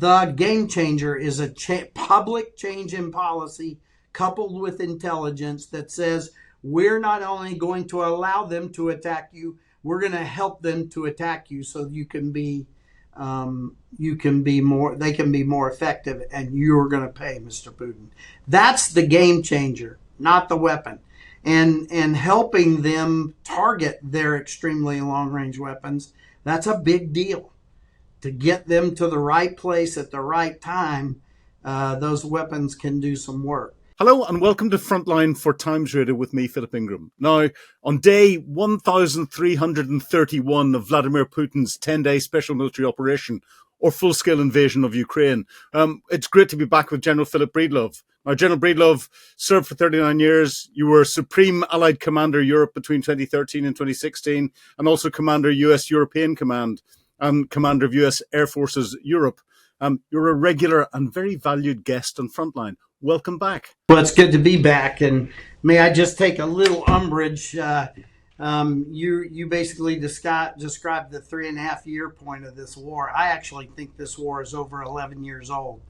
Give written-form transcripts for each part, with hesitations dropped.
The game changer is a public change in policy coupled with intelligence that says we're not only going to allow them to attack you, we're going to help them to attack you so you can be more, they can be more effective, and you're going to pay, Mr. Putin. That's the game changer, not the weapon. And helping them target their extremely long range weapons, that's a big deal. To get them to the right place at the right time, those weapons can do some work. Hello and welcome to Frontline for Times Radio with me, Philip Ingram. Now, on day 1,331 of Vladimir Putin's 10-day special military operation or full-scale invasion of Ukraine, it's great to be back with General Philip Breedlove. Now, General Breedlove served for 39 years. You were Supreme Allied Commander Europe between 2013 and 2016, and also Commander US European Command and Commander of US Air Forces Europe. You're a regular and very valued guest on Frontline. Welcome back. Well, it's good to be back. And may I just take a little umbrage? You basically described the 3.5 year point of this war. I actually think this war is over 11 years old.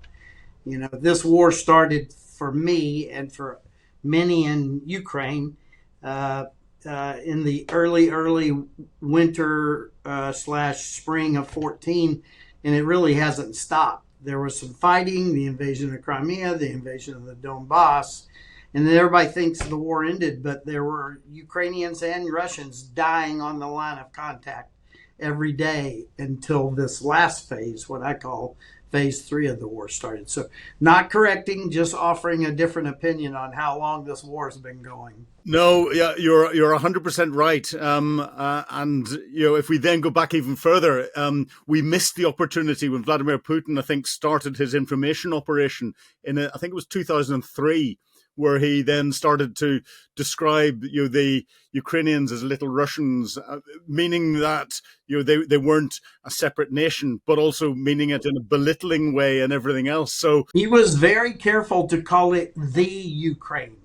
You know, this war started for me and for many in Ukraine in the early winter / spring of 14, and it really hasn't stopped. There was some fighting, the invasion of Crimea, the invasion of the Donbass, and then everybody thinks the war ended, but there were Ukrainians and Russians dying on the line of contact every day until this last phase, what I call phase 3 of the war, started. So not correcting, just offering a different opinion on how long this war has been going. No, yeah, you're 100% right. And you know, if we then go back even further, we missed the opportunity when Vladimir Putin, I think, started his information operation I think it was 2003, where he then started to describe, the Ukrainians as little Russians, meaning that, they weren't a separate nation, but also meaning it in a belittling way and everything else. So he was very careful to call it the Ukraine,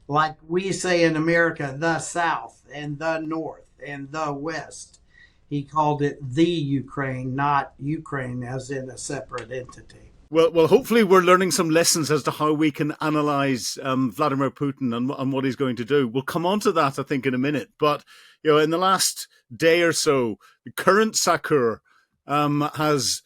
like we say in America, the South and the North and the West. He called it the Ukraine, not Ukraine as in a separate entity. Well, hopefully we're learning some lessons as to how we can analyze Vladimir Putin and what he's going to do. We'll come on to that, I think, in a minute. But, in the last day or so, the current SACEUR has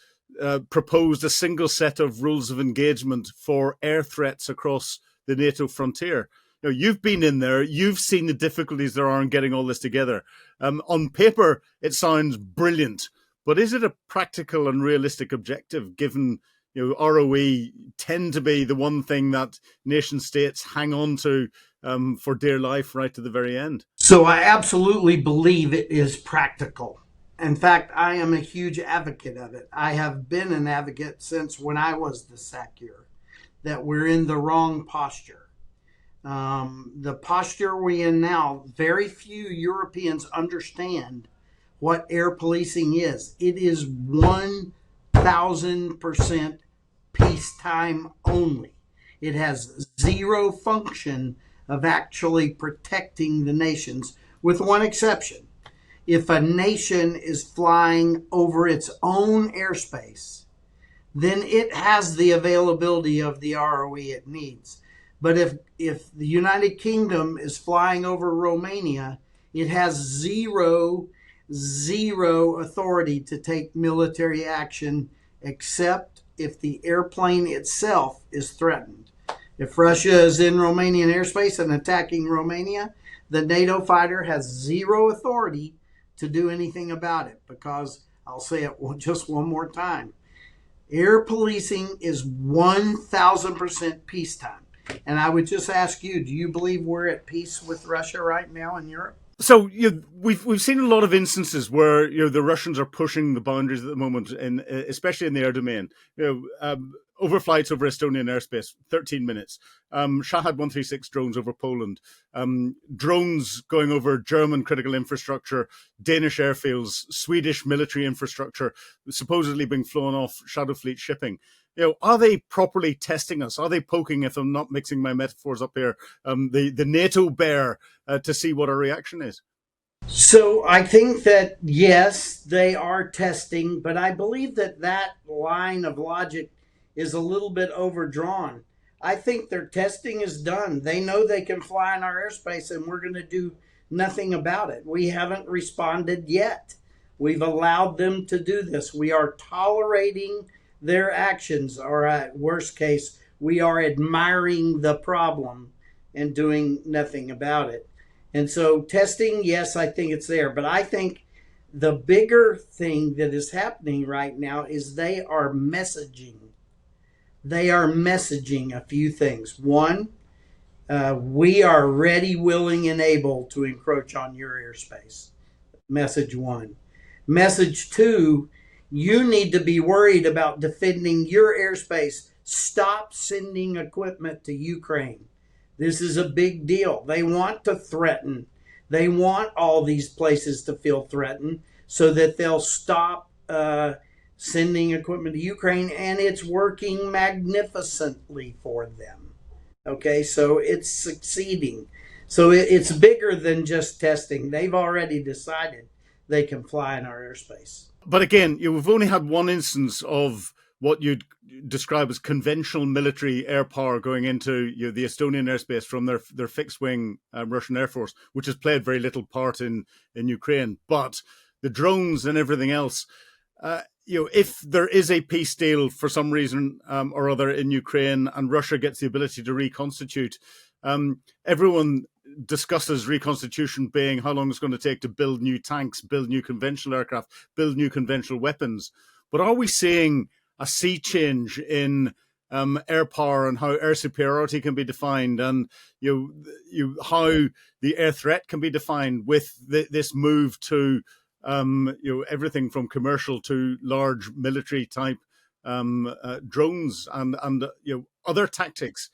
proposed a single set of rules of engagement for air threats across the NATO frontier. You've been in there. You've seen the difficulties there are in getting all this together. On paper, it sounds brilliant. But is it a practical and realistic objective, given ROE tend to be the one thing that nation states hang on to for dear life right to the very end? So I absolutely believe it is practical. In fact, I am a huge advocate of it. I have been an advocate since when I was the SACEUR, that we're in the wrong posture. The posture we're in now, very few Europeans understand what air policing is. It is 1,000% peacetime only. It has zero function of actually protecting the nations, with one exception. If a nation is flying over its own airspace, then it has the availability of the ROE it needs. But if the United Kingdom is flying over Romania, it has zero authority to take military action except if the airplane itself is threatened. If Russia is in Romanian airspace and attacking Romania, the NATO fighter has zero authority to do anything about it, because I'll say it just one more time. Air policing is 1,000% peacetime. And I would just ask you, do you believe we're at peace with Russia right now in Europe? So we've seen a lot of instances where the Russians are pushing the boundaries at the moment, especially in the air domain. Overflights over Estonian airspace, 13 minutes. Shahed 136 drones over Poland. Drones going over German critical infrastructure, Danish airfields, Swedish military infrastructure, supposedly being flown off Shadow Fleet shipping. Are they properly testing us? Are they poking, if I'm not mixing my metaphors up here, the NATO bear to see what our reaction is? So I think that yes, they are testing, but I believe that that line of logic is a little bit overdrawn. I think their testing is done. They know they can fly in our airspace, and we're going to do nothing about it. We haven't responded yet. We've allowed them to do this. We are tolerating their actions, or at worst case, we are admiring the problem and doing nothing about it. And so testing, yes, I think it's there. But I think the bigger thing that is happening right now is they are messaging. They are messaging a few things. One, we are ready, willing, and able to encroach on your airspace. Message one. Message two, you need to be worried about defending your airspace. Stop sending equipment to Ukraine. This is a big deal. They want to threaten. They want all these places to feel threatened so that they'll stop sending equipment to Ukraine, and it's working magnificently for them. Okay, so it's succeeding. So it's bigger than just testing. They've already decided they can fly in our airspace. But again, we've only had one instance of what you'd describe as conventional military air power going into the Estonian airspace from their fixed-wing Russian Air Force, which has played very little part in Ukraine. But the drones and everything else, if there is a peace deal for some reason or other in Ukraine and Russia gets the ability to reconstitute, everyone discusses reconstitution being how long it's going to take to build new tanks, build new conventional aircraft, build new conventional weapons. But are we seeing a sea change in air power and how air superiority can be defined, and how the air threat can be defined with this move to everything from commercial to large military type drones and other tactics?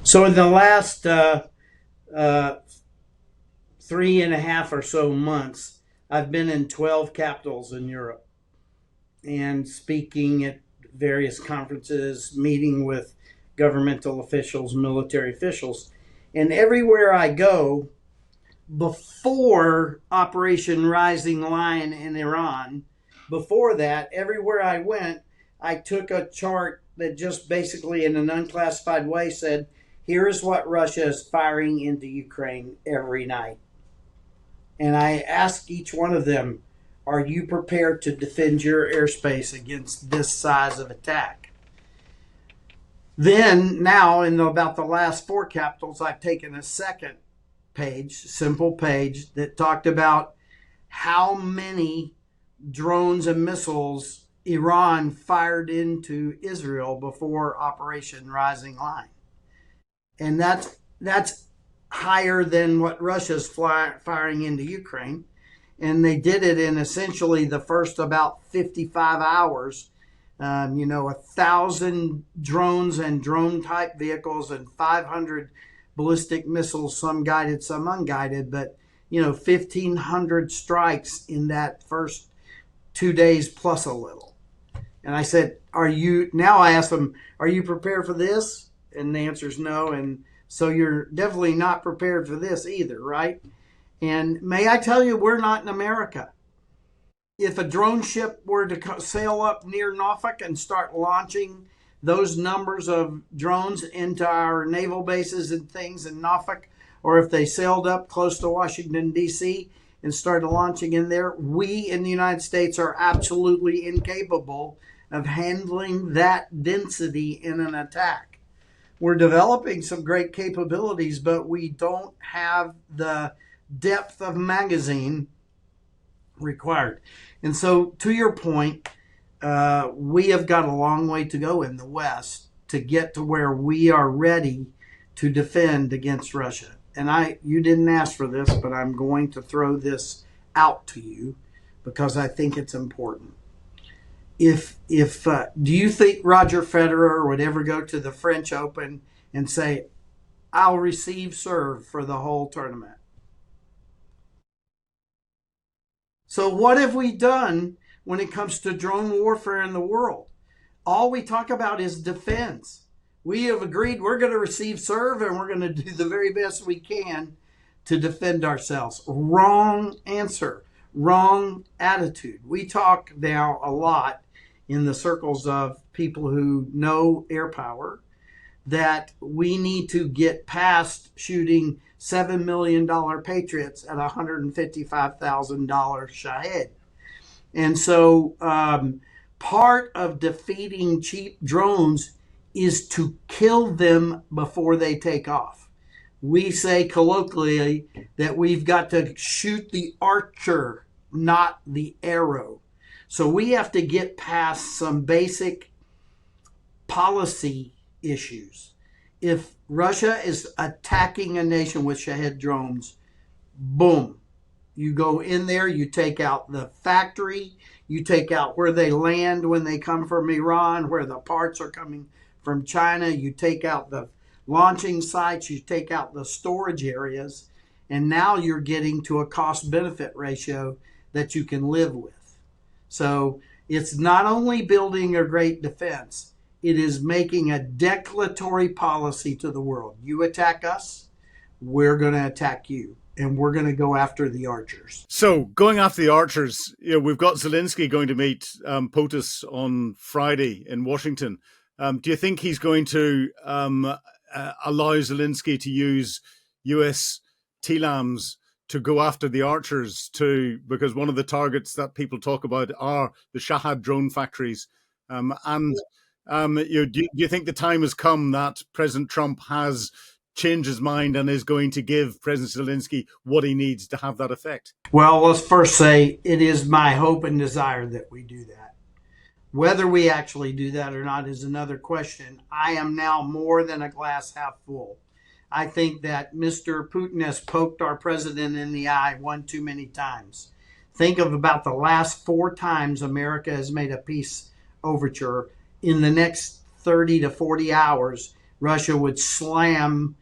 So in the last uh, 3.5 or so months, I've been in 12 capitals in Europe and speaking at various conferences, meeting with governmental officials, military officials. And everywhere I go, before Operation Rising Lion in Iran, before that, everywhere I went, I took a chart that just basically, in an unclassified way, said, here's what Russia is firing into Ukraine every night. And I asked each one of them, are you prepared to defend your airspace against this size of attack? Then, now, in about the last 4 capitals, I've taken a second page, simple page, that talked about how many drones and missiles Iran fired into Israel before Operation Rising Lion. And that's higher than what Russia's firing into Ukraine. And they did it in essentially the first about 55 hours. 1,000 drones and drone type vehicles and 500 ballistic missiles, some guided, some unguided, but 1,500 strikes in that first 2 days plus a little. And I said, I asked them, are you prepared for this? And the answer is no. And so you're definitely not prepared for this either, right? And may I tell you, we're not in America. If a drone ship were to sail up near Norfolk and start launching those numbers of drones into our naval bases and things in Norfolk, or if they sailed up close to Washington, D.C., and started launching in there, we in the United States are absolutely incapable of handling that density in an attack. We're developing some great capabilities, but we don't have the depth of magazine required. And so, to your point, we have got a long way to go in the West to get to where we are ready to defend against Russia. And you didn't ask for this, but I'm going to throw this out to you because I think it's important. If do you think Roger Federer would ever go to the French Open and say, I'll receive serve for the whole tournament? So what have we done when it comes to drone warfare in the world? All we talk about is defense. We have agreed we're going to receive serve and we're going to do the very best we can to defend ourselves. Wrong answer, wrong attitude. We talk now a lot in the circles of people who know air power that we need to get past shooting $7 million Patriots at $155,000 Shahed. And so part of defeating cheap drones is to kill them before they take off. We say colloquially that we've got to shoot the archer, not the arrow. So we have to get past some basic policy issues. If Russia is attacking a nation with Shahed drones, boom, you go in there, you take out the factory, you take out where they land when they come from Iran, where the parts are coming from China, you take out the launching sites, you take out the storage areas, and now you're getting to a cost-benefit ratio that you can live with. So it's not only building a great defense, it is making a declaratory policy to the world. You attack us, we're going to attack you. And we're going to go after the archers. So going after the archers, we've got Zelensky going to meet POTUS on Friday in Washington. Do you think he's going to allow Zelensky to use US TLAMs to go after the archers because one of the targets that people talk about are the Shahed drone factories? Do you think the time has come that President Trump has changed his mind and is going to give President Zelensky what he needs to have that effect? Well, let's first say it is my hope and desire that we do that. Whether we actually do that or not is another question. I am now more than a glass half full. I think that Mr. Putin has poked our president in the eye one too many times. Think of about the last 4 times America has made a peace overture. In the next 30 to 40 hours, Russia would slam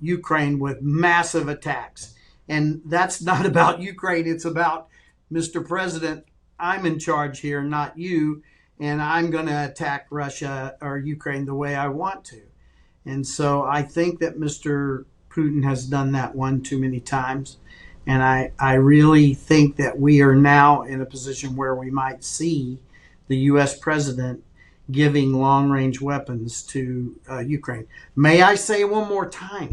Ukraine with massive attacks. And that's not about Ukraine. It's about, Mr. President, I'm in charge here, not you. And I'm going to attack Russia or Ukraine the way I want to. And so I think that Mr. Putin has done that one too many times. And I really think that we are now in a position where we might see the U.S. president giving long-range weapons to Ukraine. May I say one more time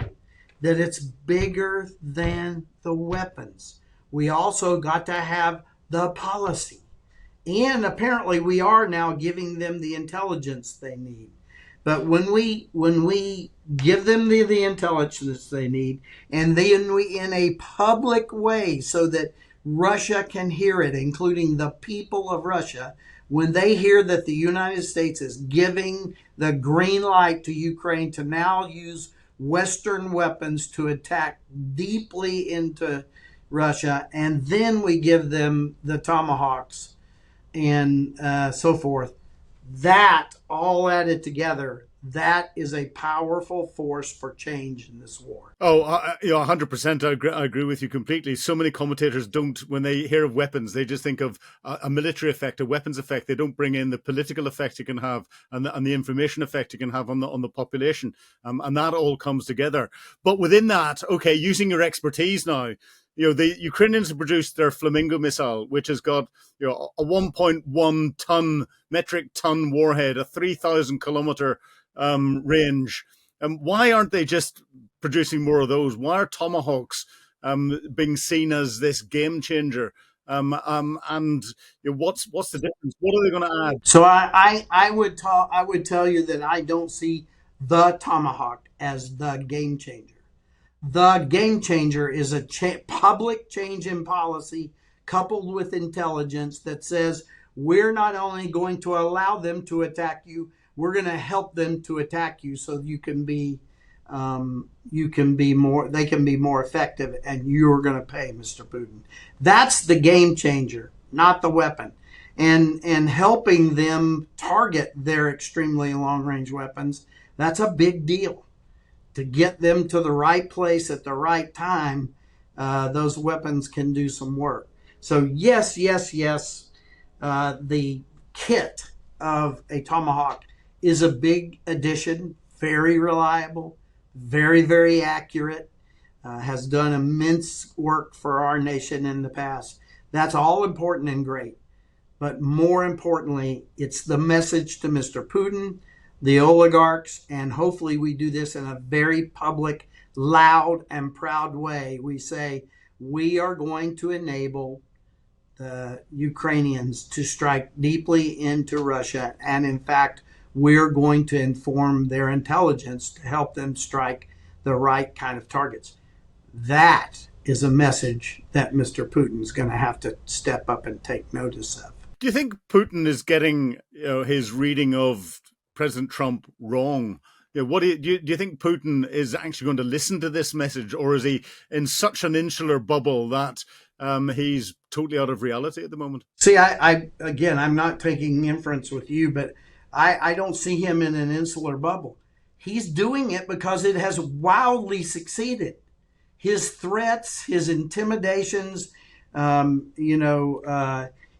that it's bigger than the weapons. We also got to have the policy. And apparently we are now giving them the intelligence they need. But when we give them the intelligence they need, and then we in a public way so that Russia can hear it, including the people of Russia, when they hear that the United States is giving the green light to Ukraine to now use Western weapons to attack deeply into Russia, and then we give them the Tomahawks and so forth, that all added together, that is a powerful force for change in this war. Oh, 100%. I agree with you completely. So many commentators don't, when they hear of weapons, they just think of a military effect, a weapons effect. They don't bring in the political effect you can have and the information effect you can have on the population. And that all comes together. But within that, okay, using your expertise now, the Ukrainians have produced their Flamingo missile, which has got a 1.1 metric ton warhead, a 3,000 kilometer range. Why aren't they just producing more of those? Why are Tomahawks being seen as this game changer? And what's the difference? What are they going to add? So I would tell you that I don't see the Tomahawk as the game changer. The game changer is a public change in policy coupled with intelligence that says we're not only going to allow them to attack you, we're going to help them to attack you so they can be more effective, and you're going to pay, Mr. Putin. That's the game changer, not the weapon. And helping them target their extremely long range weapons, that's a big deal. To get them to the right place at the right time, those weapons can do some work. So yes, the kit of a Tomahawk is a big addition, very reliable, very, very accurate. has done immense work for our nation in the past. That's all important and great. But more importantly, it's the message to Mr. Putin, the oligarchs, and hopefully we do this in a very public, loud, and proud way. We say, we are going to enable the Ukrainians to strike deeply into Russia. And in fact, we're going to inform their intelligence to help them strike the right kind of targets. That is a message that Mr. Putin's going to have to step up and take notice of. Do you think Putin is getting his reading of President Trump wrong? What do you think Putin is actually going to listen to this message, or is he in such an insular bubble that he's totally out of reality at the moment? See, I'm not taking inference with you, but I don't see him in an insular bubble. He's doing it because it has wildly succeeded. His threats, his intimidations,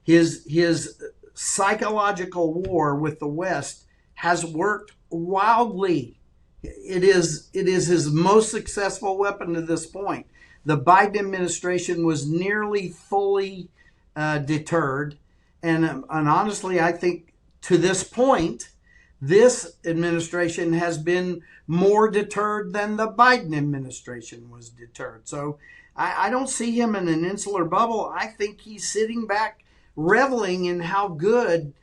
his psychological war with the West has worked wildly. It is his most successful weapon to this point. The Biden administration was nearly fully deterred. And honestly, I think to this point, this administration has been more deterred than the Biden administration was deterred. So I don't see him in an insular bubble. I think he's sitting back reveling in how good,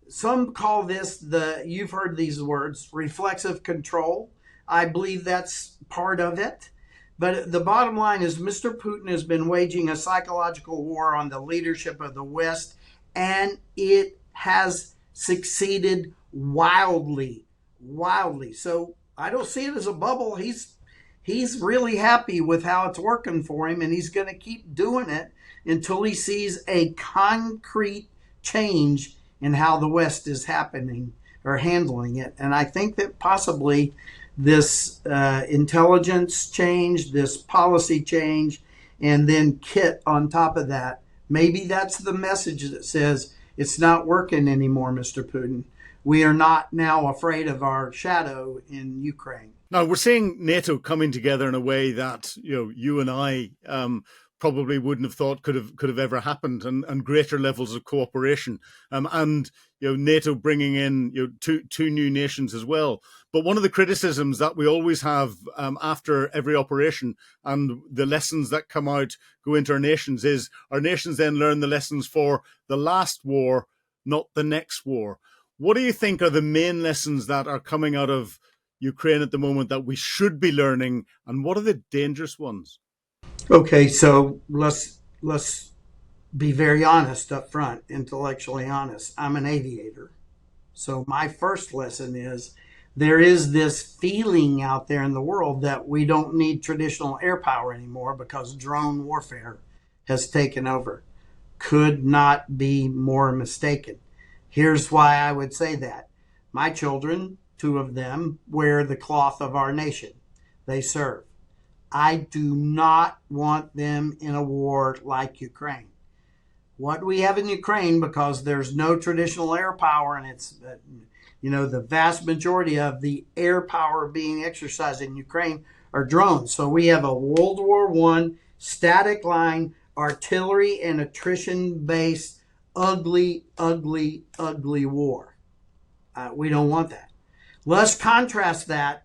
some call this you've heard these words, reflexive control. I believe that's part of it. But the bottom line is Mr. Putin has been waging a psychological war on the leadership of the West, and it has succeeded wildly. So I don't see it as a bubble. He's really happy with how it's working for him, and he's going to keep doing it until he sees a concrete change in how the West is happening or handling it. And I think that possibly this intelligence change, this policy change, and then Kit on top of that, maybe that's the message that says it's not working anymore, Mr. Putin. We are not now afraid of our shadow in Ukraine. Now, we're seeing NATO coming together in a way that you and I probably wouldn't have thought could have ever happened, and greater levels of cooperation, and NATO bringing in two new nations as well. But one of the criticisms that we always have after every operation, and the lessons that come out go into our nations, is our nations then learn the lessons for the last war, not the next war. What do you think are the main lessons that are coming out of Ukraine at the moment that we should be learning, and what are the dangerous ones? Okay, so let's be very honest up front, intellectually honest. I'm an aviator. So my first lesson is there is this feeling out there in the world that we don't need traditional air power anymore because drone warfare has taken over. Could not be more mistaken. Here's why I would say that. My children, 2 of them, wear the cloth of our nation. They serve. I do not want them in a war like Ukraine. What we have in Ukraine, because there's no traditional air power, and it's, the vast majority of the air power being exercised in Ukraine are drones. So we have a World War I static line, artillery and attrition-based, ugly war. We don't want that. Let's contrast that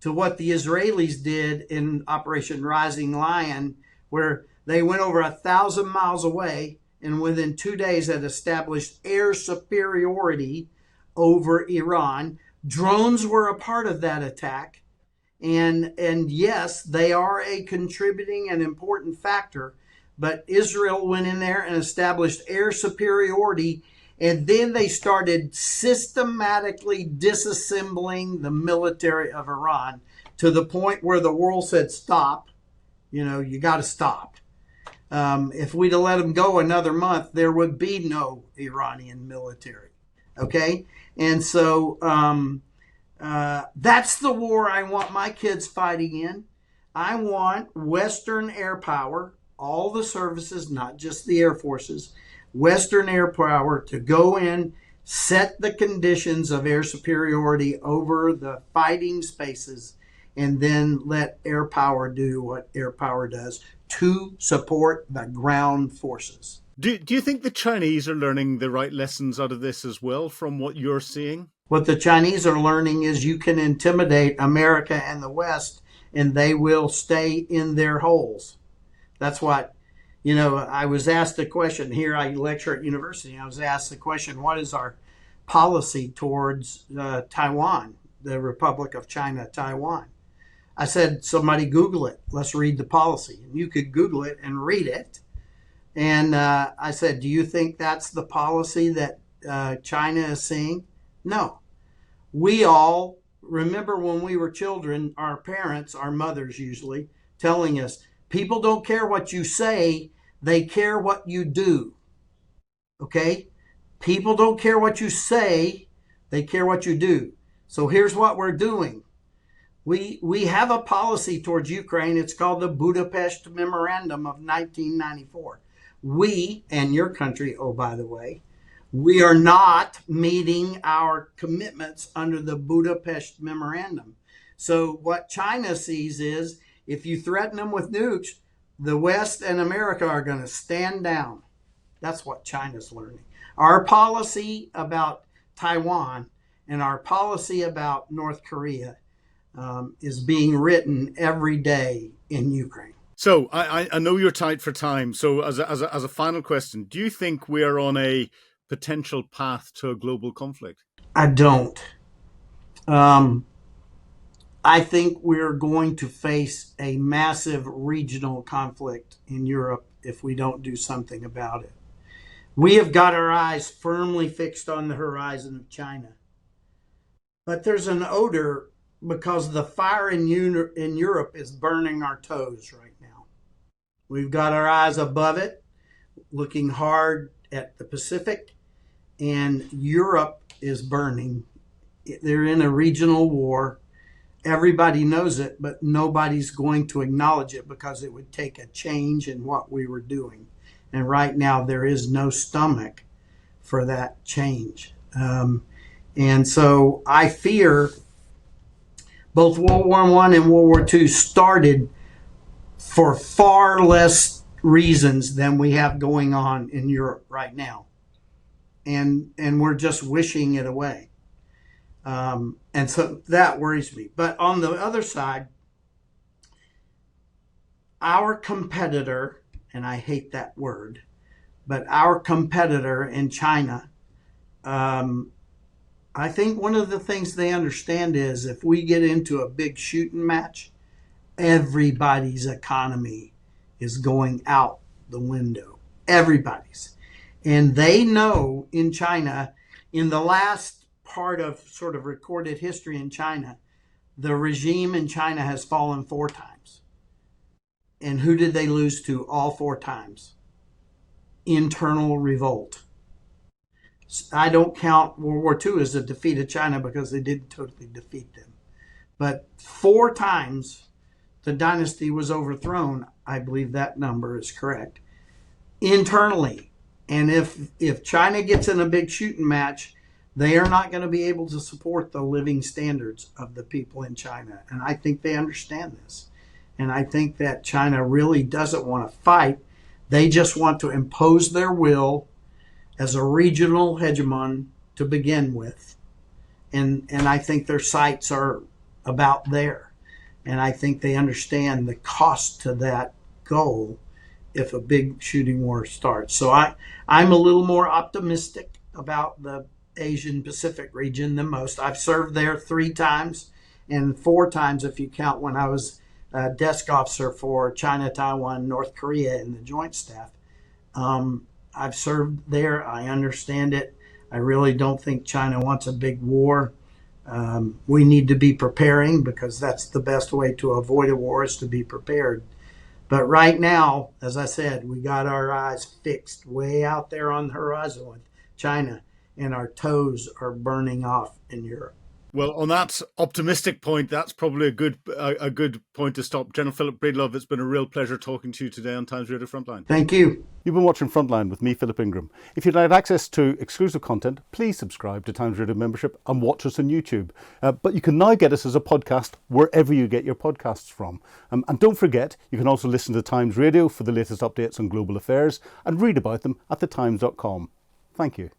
to what the Israelis did in Operation Rising Lion, where they went over 1,000 miles away and within 2 days had established air superiority over Iran. Drones were a part of that attack. And yes, they are a contributing and important factor, but Israel went in there and established air superiority, and then they started systematically disassembling the military of Iran to the point where the world said, stop, you got to stop. If we'd have let them go another month, there would be no Iranian military. Okay? And so that's the war I want my kids fighting in. I want Western air power, all the services, not just the air forces, Western air power to go in, set the conditions of air superiority over the fighting spaces, and then let air power do what air power does to support the ground forces. Do you think the Chinese are learning the right lessons out of this as well from what you're seeing? What the Chinese are learning is you can intimidate America and the West, and they will stay in their holes. That's what, I was asked a question here. I lecture at university. I was asked the question, what is our policy towards Taiwan, the Republic of China, Taiwan? I said, somebody Google it. Let's read the policy. And you could Google it and read it. And I said, do you think that's the policy that China is seeing? No. We all remember when we were children, our parents, our mothers usually, telling us, people don't care what you say, they care what you do. Okay? People don't care what you say, they care what you do. So here's what we're doing. We have a policy towards Ukraine. It's called the Budapest Memorandum of 1994. We, and your country, oh, by the way, we are not meeting our commitments under the Budapest Memorandum. So what China sees is if you threaten them with nukes, the West and America are going to stand down. That's what China's learning. Our policy about Taiwan and our policy about North Korea is being written every day in Ukraine. So I know you're tight for time. So as a final question, do you think we are on a potential path to a global conflict? I don't. I think we're going to face a massive regional conflict in Europe if we don't do something about it. We have got our eyes firmly fixed on the horizon of China. But there's an odor because the fire in Europe is burning our toes right now. We've got our eyes above it, looking hard at the Pacific, and Europe is burning. They're in a regional war. Everybody knows it, but nobody's going to acknowledge it because it would take a change in what we were doing. And right now, there is no stomach for that change. And so I fear both World War I and World War II started for far less reasons than we have going on in Europe right now. And we're just wishing it away. And so that worries me. But on the other side, our competitor, and I hate that word, but our competitor in China, I think one of the things they understand is if we get into a big shooting match, everybody's economy is going out the window. Everybody's. And they know in China, in the last part of sort of recorded history in China, the regime in China has fallen 4 times. And who did they lose to all 4 times? Internal revolt. I don't count World War II as a defeat of China because they didn't totally defeat them. But 4 times the dynasty was overthrown. I believe that number is correct. Internally. And if China gets in a big shooting match, they are not going to be able to support the living standards of the people in China. And I think they understand this. And I think that China really doesn't want to fight. They just want to impose their will as a regional hegemon to begin with. And I think their sights are about there. And I think they understand the cost to that goal if a big shooting war starts. So I'm a little more optimistic about the Asian Pacific region than most. I've served there 3 times and 4 times if you count when I was a desk officer for China, Taiwan, North Korea in the Joint Staff. I've served there. I understand it. I really don't think China wants a big war. We need to be preparing because that's the best way to avoid a war is to be prepared. But right now, as I said, we got our eyes fixed way out there on the horizon with China, and our toes are burning off in Europe. Well, on that optimistic point, that's probably a good point to stop. General Philip Breedlove, it's been a real pleasure talking to you today on Times Radio Frontline. Thank you. You've been watching Frontline with me, Philip Ingram. If you'd like access to exclusive content, please subscribe to Times Radio membership and watch us on YouTube. But you can now get us as a podcast wherever you get your podcasts from. And don't forget, you can also listen to Times Radio for the latest updates on global affairs and read about them at thetimes.com. Thank you.